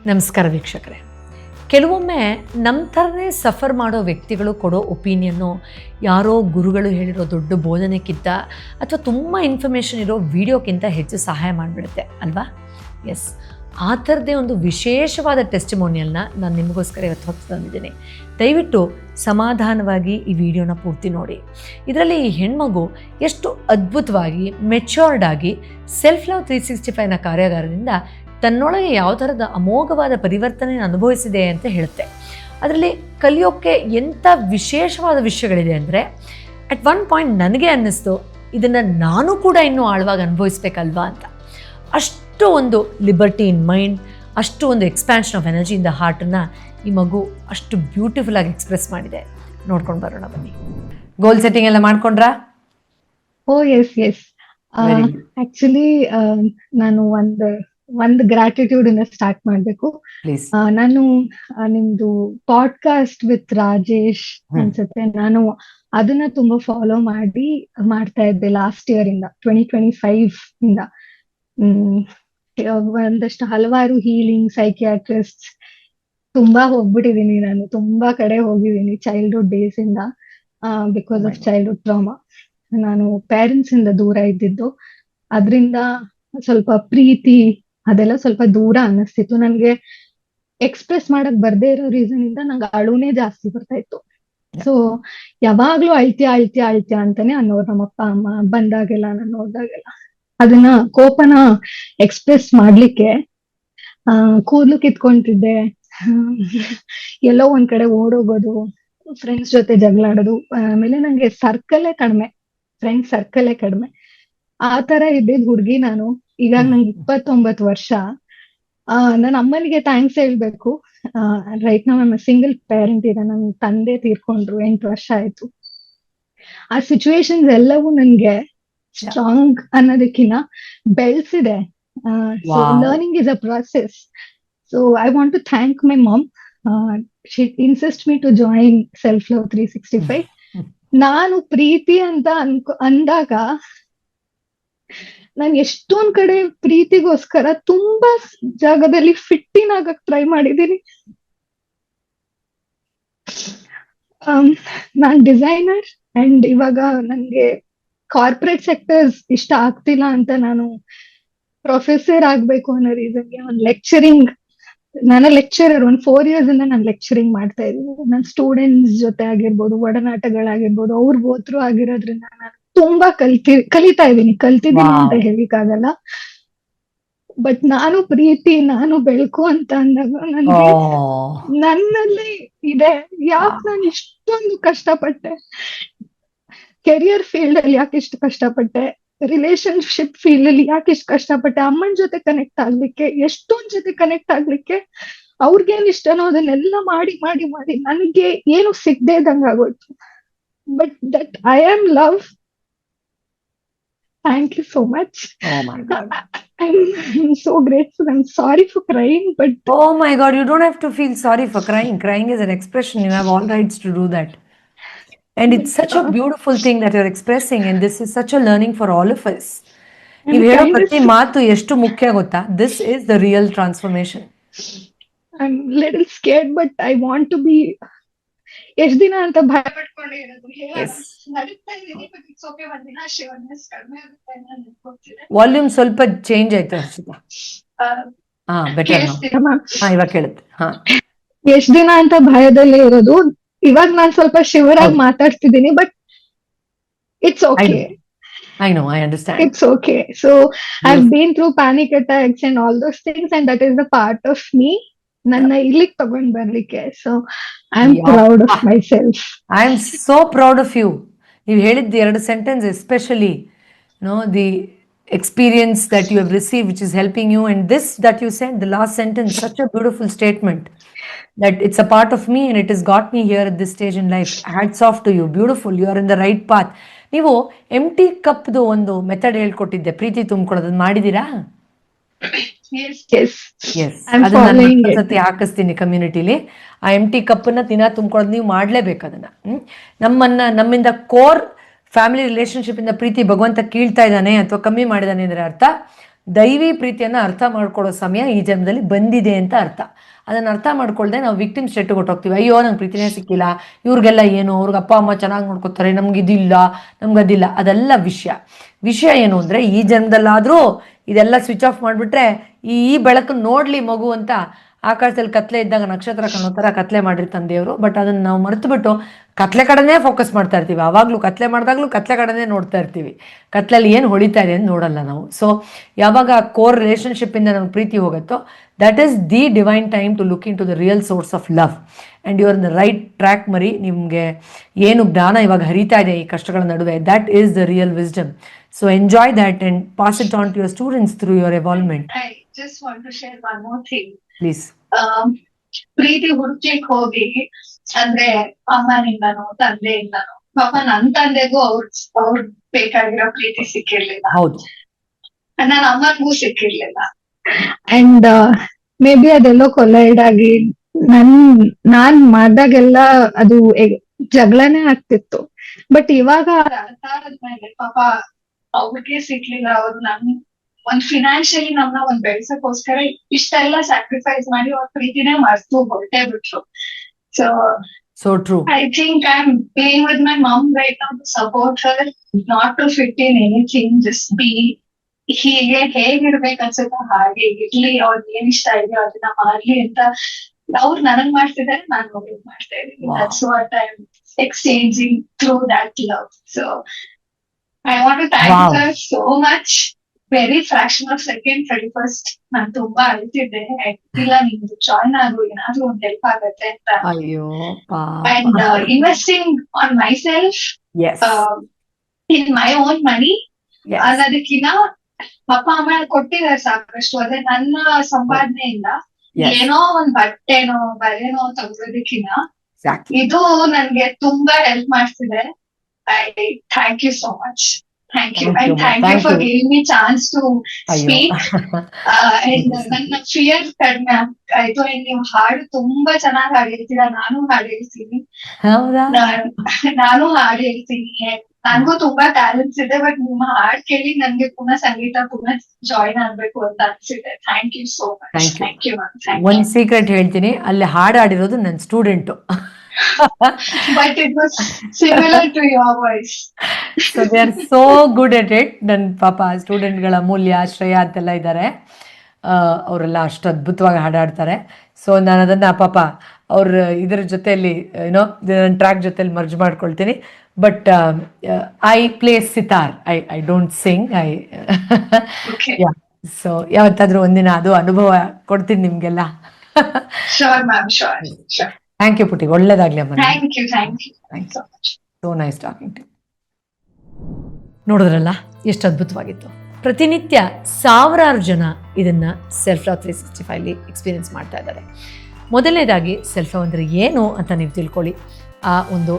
ನಮಸ್ಕಾರ ವೀಕ್ಷಕರೇ. ಕೆಲವೊಮ್ಮೆ ನಮ್ಮ ಥರನೇ ಸಫರ್ ಮಾಡೋ ವ್ಯಕ್ತಿಗಳು ಕೊಡೋ ಒಪಿನಿಯನ್ನು ಯಾರೋ ಗುರುಗಳು ಹೇಳಿರೋ ದೊಡ್ಡ ಬೋಧನೆಕ್ಕಿಂತ ಅಥವಾ ತುಂಬ ಇನ್ಫಾರ್ಮೇಷನ್ ಇರೋ ವಿಡಿಯೋಕ್ಕಿಂತ ಹೆಚ್ಚು ಸಹಾಯ ಮಾಡಿಬಿಡುತ್ತೆ ಅಲ್ವಾ? ಎಸ್, ಆ ಥರದ್ದೇ ಒಂದು ವಿಶೇಷವಾದ ಟೆಸ್ಟಿಮೋನಿಯಲ್ನ ನಾನು ನಿಮಗೋಸ್ಕರ ಇವತ್ತು ಹೊತ್ತು ತಂದಿದ್ದೀನಿ. ದಯವಿಟ್ಟು ಸಮಾಧಾನವಾಗಿ ಈ ವಿಡಿಯೋನ ಪೂರ್ತಿ ನೋಡಿ. ಇದರಲ್ಲಿ ಈ ಹೆಣ್ಮಗು ಎಷ್ಟು ಅದ್ಭುತವಾಗಿ ಮೆಚ್ಯೂರ್ಡ್ ಆಗಿ ಸೆಲ್ಫ್ ಲವ್ 365ನ ಕಾರ್ಯಾಗಾರದಿಂದ ತನ್ನೊಳಗೆ ಯಾವ ಥರದ ಅಮೋಘವಾದ ಪರಿವರ್ತನೆ ಅನುಭವಿಸಿದೆ ಅಂತ ಹೇಳುತ್ತೆ. ಅದರಲ್ಲಿ ಕಲಿಯೋಕ್ಕೆ ಎಂಥ ವಿಶೇಷವಾದ ವಿಷಯಗಳಿದೆ ಅಂದರೆ, ಅಟ್ ಒನ್ ಪಾಯಿಂಟ್ ನನಗೆ ಅನ್ನಿಸ್ತು ಇದನ್ನು ನಾನು ಕೂಡ ಇನ್ನೂ ಆಳವಾಗಿ ಅನುಭವಿಸ್ಬೇಕಲ್ವಾ ಅಂತ. ಅಷ್ಟು ಒಂದು ಲಿಬರ್ಟಿ ಇನ್ ಮೈಂಡ್, ಅಷ್ಟು ಒಂದು expansion of energy in the ಹಾರ್ಟನ್ನು ಈ ಮಗು ಅಷ್ಟು ಬ್ಯೂಟಿಫುಲ್ಲಾಗಿ ಎಕ್ಸ್ಪ್ರೆಸ್ ಮಾಡಿದೆ. ನೋಡ್ಕೊಂಡು ಬರೋಣ ಬನ್ನಿ. ಗೋಲ್ ಸೆಟ್ಟಿಂಗ್ ಎಲ್ಲ ಮಾಡ್ಕೊಂಡ್ರಾ? ಎಸ್ ಆಕ್ಚುಲಿ ನಾನು ಒಂದು ಗ್ರಾಟಿಟ್ಯೂಡ್ ಇಂದ ಸ್ಟಾರ್ಟ್ ಮಾಡ್ಬೇಕು. ನಾನು ನಿಮ್ದು ಪಾಡ್ಕಾಸ್ಟ್ ವಿತ್ ರಾಜೇಶ್ ಅನ್ಸುತ್ತೆ, ನಾನು ಅದನ್ನ ತುಂಬಾ ಫಾಲೋ ಮಾಡ್ತಾ ಇದ್ದೆ ಲಾಸ್ಟ್ ಇಯರ್ ಇಂದ 2025 ಇಂದ. ಒಂದಷ್ಟು ಹಲವಾರು ಹೀಲಿಂಗ್ ಸೈಕಿಯಾಟ್ರಿಸ್ಟ್ ತುಂಬಾ ಹೋಗ್ಬಿಟ್ಟಿದೀನಿ, ನಾನು ತುಂಬಾ ಕಡೆ ಹೋಗಿದ್ದೀನಿ ಚೈಲ್ಡ್ಹುಡ್ ಡೇಸ್ ಇಂದ. ಬಿಕಾಸ್ ಆಫ್ ಚೈಲ್ಡ್ಹುಡ್ ಟ್ರಾಮಾ ನಾನು ಪೇರೆಂಟ್ಸ್ ಇಂದ ದೂರ ಇದ್ದಿದ್ದು, ಅದ್ರಿಂದ ಸ್ವಲ್ಪ ಪ್ರೀತಿ ಅದೆಲ್ಲ ಸ್ವಲ್ಪ ದೂರ ಅನ್ನಿಸ್ತಿತ್ತು. ನನ್ಗೆ ಎಕ್ಸ್ಪ್ರೆಸ್ ಮಾಡಕ್ ಬರ್ದೇ ಇರೋ ರೀಸನ್ ಇಂದ ನಂಗೆ ಅಳುನೇ ಜಾಸ್ತಿ ಬರ್ತಾ ಇತ್ತು. ಸೊ ಯಾವಾಗ್ಲೂ ಅಳ್ತ್ಯಾ ಅಂತಾನೆ ಅನ್ನೋರು ನಮ್ಮಪ್ಪ ಅಮ್ಮ ಬಂದಾಗೆಲ್ಲ, ನಾನು ನೋಡ್ದಾಗೆಲ್ಲ. ಅದನ್ನ ಕೋಪನ ಎಕ್ಸ್ಪ್ರೆಸ್ ಮಾಡ್ಲಿಕ್ಕೆ ಕೂದ್ಲು ಕಿತ್ಕೊಂತಿದ್ದೆ, ಎಲ್ಲೋ ಒಂದ್ ಕಡೆ ಓಡೋಗೋದು, ಫ್ರೆಂಡ್ಸ್ ಜೊತೆ ಜಗಳಾಡೋದು. ಆಮೇಲೆ ನಂಗೆ ಫ್ರೆಂಡ್ಸ್ ಸರ್ಕಲೇ ಕಡಿಮೆ. ಆ ತರ ಇದ್ದಿದ್ ಹುಡ್ಗಿ ನಾನು. ಈಗ ನಂಗೆ 29 ವರ್ಷ. ನನ್ನ ಅಮ್ಮನಿಗೆ ಥ್ಯಾಂಕ್ಸ್ ಹೇಳ್ಬೇಕು. ರೈಟ್ ನಾವು ನಮ್ಮ ಸಿಂಗಲ್ ಪೇರೆಂಟ್ ಇದೆ, ನನ್ನ ತಂದೆ ತೀರ್ಕೊಂಡ್ರು 8 ವರ್ಷ ಆಯ್ತು. ಆ ಸಿಚುವೇಶನ್ಸ್ ಎಲ್ಲವೂ ನನ್ಗೆ ಸ್ಟ್ರಾಂಗ್ ಅನ್ನೋದಕ್ಕಿಂತ ಬೆಳ್ಸಿದೆ. Learning is a process. So I want to thank my mom. She insist me to join self love 365. ನಾನು ಪ್ರೀತಿ ಅಂತ ಅಂದಾಗ ನಾನು ಎಷ್ಟೊಂದ್ ಕಡೆ ಪ್ರೀತಿಗೋಸ್ಕರ ತುಂಬಾ ಜಾಗದಲ್ಲಿ ಫಿಟ್ಟಿನ್ ಆಗಕ್ ಟ್ರೈ ಮಾಡಿದ್ದೀನಿ. ನಾನ್ ಡಿಸೈನರ್ ಅಂಡ್ ಇವಾಗ ನನ್ಗೆ ಕಾರ್ಪೊರೇಟ್ ಸೆಕ್ಟರ್ಸ್ ಇಷ್ಟ ಆಗ್ತಿಲ್ಲ ಅಂತ ನಾನು ಪ್ರೊಫೆಸರ್ ಆಗ್ಬೇಕು ಅನ್ನೋ ರೀಸನ್ಗೆ ನಾನು ಲೆಕ್ಚರರ್. 4 years ಇಂದ ನಾನು ಲೆಕ್ಚರಿಂಗ್ ಮಾಡ್ತಾ ಇದ್ದೀನಿ. ನನ್ನ ಸ್ಟೂಡೆಂಟ್ಸ್ ಜೊತೆ ಆಗಿರ್ಬೋದು, ಒಡನಾಟಗಳಾಗಿರ್ಬೋದು, ಅವ್ರ ಗೋತ್ರು ಆಗಿರೋದ್ರಿಂದ ನಾನು ತುಂಬಾ ಕಲಿತಾ ಇದ್ದೀನಿ ಅಂತ ಹೇಳಿಕ್ಕಾಗಲ್ಲ. ಬಟ್ ನಾನು ಬೆಳಕು ಅಂತ ಅಂದಾಗ ನನಗೆ ನನ್ನಲ್ಲಿ ಇದೆ. ಯಾಕೆ ನಾನು ಇಷ್ಟೊಂದು ಕಷ್ಟಪಟ್ಟೆ, ಕೆರಿಯರ್ ಫೀಲ್ಡ್ ಅಲ್ಲಿ ಯಾಕೆ ಇಷ್ಟು ಕಷ್ಟಪಟ್ಟೆ, ರಿಲೇಶನ್ಶಿಪ್ ಫೀಲ್ಡ್ ಅಲ್ಲಿ ಯಾಕೆ ಇಷ್ಟು ಕಷ್ಟಪಟ್ಟೆ, ಅಮ್ಮನ ಜೊತೆ ಕನೆಕ್ಟ್ ಆಗ್ಲಿಕ್ಕೆ, ಎಷ್ಟೊಂದ್ ಜೊತೆ ಕನೆಕ್ಟ್ ಆಗ್ಲಿಕ್ಕೆ, ಅವ್ರಿಗೇನ್ ಇಷ್ಟನೋ ಅದನ್ನೆಲ್ಲ ಮಾಡಿ ನನಗೆ ಏನು ಸಿಗದೆ ಇದ್ದಂಗ ಆಗೋಯ್ತು. But that I am love. Thank you so much. Oh my God. I'm so grateful. I'm sorry for crying, but... Oh my God, you don't have to feel sorry for crying. Crying is an expression. You have all rights to do that. And it's such a beautiful thing that you're expressing, and this is such a learning for all of us. You hear prati maatu eshtu mukhya gotta. This is the real transformation. I'm little scared, but I want to be... ಎಷ್ಟ್ ದಿನ ಅಂತ ಭಯ ಪಡ್ಕೊಂಡೇ ಇರೋದು. ನಡೀತಾ ಇದೀನಿ, but it's okay. ಒಂದಿನ ಶಿವರ್ನೆಸ್ ಕಡಿಮೆ ಆಗುತ್ತೆ ಅಂತ ಅನ್ಕೋತಿದ್ದೆ. ವಾಲ್ಯೂಮ್ ಸ್ವಲ್ಪ ಚೇಂಜ್ ಆಯ್ತು ಹರ್ಷಿತಾ. ಬೆಟರ್ ಇವಾಗ ಕೇಳುತ್ತೆ. ಎಷ್ಟ್ ದಿನ ಅಂತ ಭಯದಲ್ಲೇ ಇರೋದು. ಇವಾಗ ನಾನ್ ಸ್ವಲ್ಪ ಶಿವರಾಗಿ ಮಾತಾಡ್ತಿದ್ದೀನಿ, but it's okay. I know, I understand. It's okay. So I've been through panic attacks and all those things, and that is the part of me. ನನ್ನ ಇಲ್ಲಿಗೆ ತಗೊಂಡ್ ಬರ್ಲಿಕ್ಕೆ. So I am proud of myself. I am so proud of you. ನೀವು ಹೇಳಿದ್ದು 2 sentence, especially the experience that you have receive which is helping you, and this that you said, the last sentence, such a beautiful statement that it's a part of me and it has got me here at this stage in life. Hats off to you. Beautiful. You are in the right path. ನೀವು ಎಂಟಿ ಕಪ್ದು ಒಂದು method ಹೇಳ್ಕೊಟ್ಟಿದ್ದೆ, ಪ್ರೀತಿ ತುಂಬಿಕೊಳ್ಳೋದು, ಮಾಡಿದೀರಾ? ಸತಿ ಹಾಕಿಸ್ತೀನಿ ಕಮ್ಯುನಿಟಿಲಿ. ಆ ಎಂಟಿ ಕಪ್ಪನ್ನ ದಿನ ತುಂಬ್ಕೊಳ್ಳೋದು ನೀವು ಮಾಡ್ಲೇಬೇಕು. ಅದನ್ನ ನಮ್ಮಿಂದ ಕೋರ್ ಫ್ಯಾಮಿಲಿ ರಿಲೇಶನ್ಶಿಪ್ ಇಂದ ಪ್ರೀತಿ ಭಗವಂತ ಕೀಳ್ತಾ ಇದ್ದಾನೆ ಅಥವಾ ಕಮ್ಮಿ ಮಾಡಿದಾನೆ ಅಂದ್ರೆ ಅರ್ಥ ದೈವಿ ಪ್ರೀತಿಯನ್ನು ಅರ್ಥ ಮಾಡ್ಕೊಳ್ಳೋ ಸಮಯ ಈ ಜನ್ಮದಲ್ಲಿ ಬಂದಿದೆ ಅಂತ ಅರ್ಥ. ಅದನ್ನು ಅರ್ಥ ಮಾಡ್ಕೊಳ್ದೆ ನಾವು ವಿಕ್ಟಿಮ್ ಸ್ಟೇಟ್ಗೆ ಹೊಟ್ಟೋಗ್ತೀವಿ. ಅಯ್ಯೋ ನಂಗೆ ಪ್ರೀತಿನೇ ಸಿಕ್ಕಿಲ್ಲ, ಇವ್ರಿಗೆಲ್ಲ ಏನು, ಅವ್ರಿಗೆ ಅಪ್ಪ ಅಮ್ಮ ಚೆನ್ನಾಗಿ ನೋಡ್ಕೊತಾರೆ, ನಮ್ಗೆ ಇದಿಲ್ಲ, ನಮ್ಗೆ ಅದಿಲ್ಲ. ಅದೆಲ್ಲ ವಿಷಯ ಏನು ಅಂದರೆ, ಈ ಜನ್ಮದಲ್ಲಾದರೂ ಇದೆಲ್ಲ ಸ್ವಿಚ್ ಆಫ್ ಮಾಡಿಬಿಟ್ರೆ ಈ ಬೆಳಕು ನೋಡಲಿ ಮಗು ಅಂತ ಆಕಾಶದಲ್ಲಿ ಕತ್ಲೆ ಇದ್ದಾಗ ನಕ್ಷತ್ರ ಕಾಣೋ ಥರ ಕತ್ಲೆ ಮಾಡಿರ್ತಾನೆ ದೇವರು. ಬಟ್ ಅದನ್ನು ನಾವು ಮರೆತುಬಿಟ್ಟು ಕತ್ಲೆ ಕಡೆನೇ ಫೋಕಸ್ ಮಾಡ್ತಾ ಇರ್ತೀವಿ. ಆವಾಗಲೂ ಕತ್ಲೆ ಮಾಡಿದಾಗಲೂ ಕತ್ಲೆ ಕಡೆನೇ ನೋಡ್ತಾ ಇರ್ತೀವಿ, ಕತ್ಲಲ್ಲಿ ಏನು ಹೊಳಿತಾ ಇದೆ ಅಂತ ನೋಡಲ್ಲ ನಾವು. ಸೊ ಯಾವಾಗ ಕೋರ್ ರಿಲೇಷನ್ಶಿಪ್ಪಿಂದ ನಮ್ಗೆ ಪ್ರೀತಿ ಹೋಗುತ್ತೋ, that is the divine time to look into the real source of love and you are the right track ಮರಿ. ನಿಮಗೆ ಏನು ಜ್ಞಾನ ಇವಾಗ ಹರಿತಾ ಇದೆ ಈ ಕಷ್ಟಗಳ ನಡುವೆ, that is the real wisdom. So enjoy that and pass it on to your students through your evolvement. I just want to share one more thing. Please. ಪ್ರೀತಿ ಹುಡುಕ್ಲಿಕ್ಕೆ ಹೋಗಿ ಅಂದ್ರೆ ಅಮ್ಮನಿಂದನೋ ತಂದೆಯಿಂದನೋ, ಪಾಪ ನನ್ ತಂದೆಗೂ ಅವ್ರ ಬೇಕಾಗಿರೋ ಪ್ರೀತಿ ಸಿಕ್ಕಿರ್ಲಿಲ್ಲ, ಹೌದು, ನನ್ನ ಅಮ್ಮನಿಗೂ ಸಿಕ್ಕಿರ್ಲಿಲ್ಲ. ಅಂಡ್ ಮೇ ಬಿ ಅದೆಲ್ಲೋ ಕೊಲೈಡ್ ಆಗಿ ನಾನ್ ಮಾಡ್ದಾಗೆಲ್ಲ ಅದು ಜಗಳನೇ ಆಗ್ತಿತ್ತು. ಬಟ್ ಇವಾಗ ಅರ್ಥ ಆದ್ಮೇಲೆ ಪಾಪ ಅವ್ರಿಗೆ ಸಿಕ್ಲಿಲ್ಲ, ಅವ್ರು ಒಂದ್ ಫಿನಾನ್ಷಿಯಲಿ ನಮ್ನ ಒಂದ್ ಬೆಳ್ಸಕ್ಕೋಸ್ಕರ ಇಷ್ಟೆಲ್ಲ ಸ್ಯಾಕ್ರಿಫೈಸ್ ಮಾಡಿ ಅವ್ರ ಪ್ರೀತಿನೇ ಮರ್ತು ಹೊರಟೇ ಬಿಟ್ರು. So true. I think I'm playing with my mom right now to support her, not to fit in anything, just be ಹೀಗೆ ಹೇಗಿರ್ಬೇಕು ಅನ್ಸುತ್ತೋ ಹಾಗೆ ಇರ್ಲಿ, ಅವ್ರಿಗೆ ಏನ್ ಇಷ್ಟ ಇದೆಯೋ ಅದನ್ನ ಮಾಡ್ಲಿ ಅಂತ ಅವ್ರು ನನಗ್ ಮಾಡ್ತಿದ್ದಾರೆ, ನಾನು ಅವ್ರಿಗೆ ಮಾಡ್ತಾ ಇದ್ದೀನಿ. That's what I'm exchanging through that love. So I want to thank her so much. Very fraction of second 31st ನಾನು ತುಂಬಾ ಅಳ್ತಿದ್ದೆ, ಇಲ್ಲ ನಿಮ್ದು ಜಾಯ್ನ್ ಆಗು, ಏನಾದ್ರೂ ಒಂದ್ ಹೆಲ್ಪ್ ಆಗತ್ತೆ ಅಂತ. And investing on my self in my own money ಅನ್ನೋದಕ್ಕಿಂತ ಅಪ್ಪ ಅಮ್ಮ ಕೊಟ್ಟಿದ್ದಾರೆ ಸಾಕಷ್ಟು, ಅದೇ ನನ್ನ ಸಂಪಾದನೆಯಿಂದ ಏನೋ ಒಂದ್ ಬಟ್ಟೆನೋ ಬರೇನೋ ತಗೊಳೋದಕ್ಕಿಂತ ಇದು ನನ್ಗೆ ತುಂಬಾ ಹೆಲ್ಪ್ ಮಾಡ್ತಿದೆ. I thank you so much. Thank you. And thank you for giving me chance to speak. And ನನ್ನ ಫಿಯರ್ ಕಡಿಮೆ ಆಯ್ತು. ನೀವು ಹಾಡು ತುಂಬಾ ಚೆನ್ನಾಗಿ ಹಾಡಿರ್ತೀರಾ, ನಾನು ಹಾಡು ಹೇಳ್ತೀನಿ, ನಾನು ಹಾಡು ಹೇಳ್ತೀನಿ. ನನ್ಗೂ ತುಂಬಾ ಟ್ಯಾಲೆಂಟ್ಸ್ ಇದೆ, ಬಟ್ ನಿಮ್ಮ ಹಾಡ್ ಕೇಳಿ ನನ್ಗೆ ಪುನಃ ಸಂಗೀತ ಪುನಃ ಜಾಯಿನ್ ಆಗ್ಬೇಕು ಅಂತ ಅನ್ಸಿದೆ. Thank you so much. Thank you ma'am. ಒಂದ್ ಸೀಕ್ರೆಟ್ ಹೇಳ್ತೀನಿ, ಅಲ್ಲಿ ಹಾಡಾಡಿರೋದು ನನ್ನ student. But it was similar to your voice. So they are so good at it. ನನ್ನ ಪಾಪ ಸ್ಟೂಡೆಂಟ್ಗಳ ಅಮೂಲ್ಯ, ಶ್ರೇಯಾ ಅಂತೆಲ್ಲ ಇದ್ದಾರೆ, ಅವರೆಲ್ಲ ಅಷ್ಟು ಅದ್ಭುತವಾಗಿ ಹಾಡಾಡ್ತಾರೆ. ಸೊ ನಾನು ಅದನ್ನು ಪಾಪ ಅವ್ರ ಇದರ ಜೊತೆಯಲ್ಲಿ ಏನೋ ನನ್ನ ಟ್ರ್ಯಾಕ್ ಜೊತೆಲಿ ಮರ್ಜ್ ಮಾಡ್ಕೊಳ್ತೀನಿ. But I play sitar, I don't sing. So ಯಾವತ್ತಾದ್ರೂ ಒಂದಿನ ಅದು ಅನುಭವ ಕೊಡ್ತೀನಿ ನಿಮ್ಗೆಲ್ಲ. Sure ma'am, sure. Thank you ಪುಟಿ, ಒಳ್ಳೇದಾಗ್ಲಿ ಅಮ್ಮ. Thank you so much. So nice talking to you. ನೋಡಿದ್ರಲ್ಲ ಎಷ್ಟು ಅದ್ಭುತವಾಗಿತ್ತು. ಪ್ರತಿನಿತ್ಯ ಸಾವಿರಾರು ಜನ ಇದನ್ನು ಸೆಲ್ಫ್ ಲವ್ 365 ಎಕ್ಸ್ಪೀರಿಯನ್ಸ್ ಮಾಡ್ತಾ ಇದ್ದಾರೆ. ಮೊದಲನೇದಾಗಿ ಸೆಲ್ಫ್ ಲವ್ ಅಂದರೆ ಏನು ಅಂತ ನೀವು ತಿಳ್ಕೊಳ್ಳಿ. ಆ ಒಂದು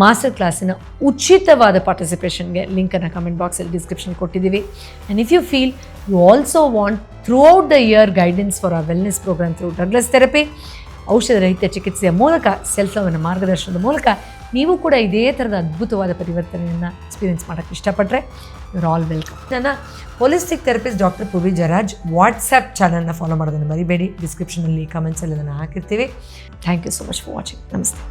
ಮಾಸ್ಟರ್ ಕ್ಲಾಸಿನ ಉಚಿತವಾದ ಪಾರ್ಟಿಸಿಪೇಷನ್ಗೆ ಲಿಂಕನ್ನು ಕಮೆಂಟ್ ಬಾಕ್ಸಲ್ಲಿ ಡಿಸ್ಕ್ರಿಪ್ಷನ್ ಕೊಟ್ಟಿದ್ದೀವಿ. And if you feel you also want throughout the year guidance for our wellness program through Douglas therapy, ಔಷಧ ರಹಿತ ಚಿಕಿತ್ಸೆಯ ಮೂಲಕ ಸೆಲ್ಫ್ ಲವ್ನ ಮಾರ್ಗದರ್ಶನದ ಮೂಲಕ ನೀವು ಕೂಡ ಇದೇ ಥರದ ಅದ್ಭುತವಾದ ಪರಿವರ್ತನೆಯನ್ನು ಎಕ್ಸ್ಪೀರಿಯನ್ಸ್ ಮಾಡೋಕ್ಕೆ ಇಷ್ಟಪಟ್ಟರೆ ಯುರ್ ಆಲ್ ವೆಲ್ಕಮ್. ನನ್ನ holistic therapist doctor Purvi Jaraj WhatsApp ಚಾನಲ್ನ ಫಾಲೋ ಮಾಡೋದನ್ನು ಮರಿಬೇಡಿ. ಡಿಸ್ಕ್ರಿಪ್ಷನಲ್ಲಿ ಕಮೆಂಟ್ಸಲ್ಲಿ ಅದನ್ನು ಹಾಕಿರ್ತೀವಿ. Thank you so much for watching. ನಮಸ್ತೆ.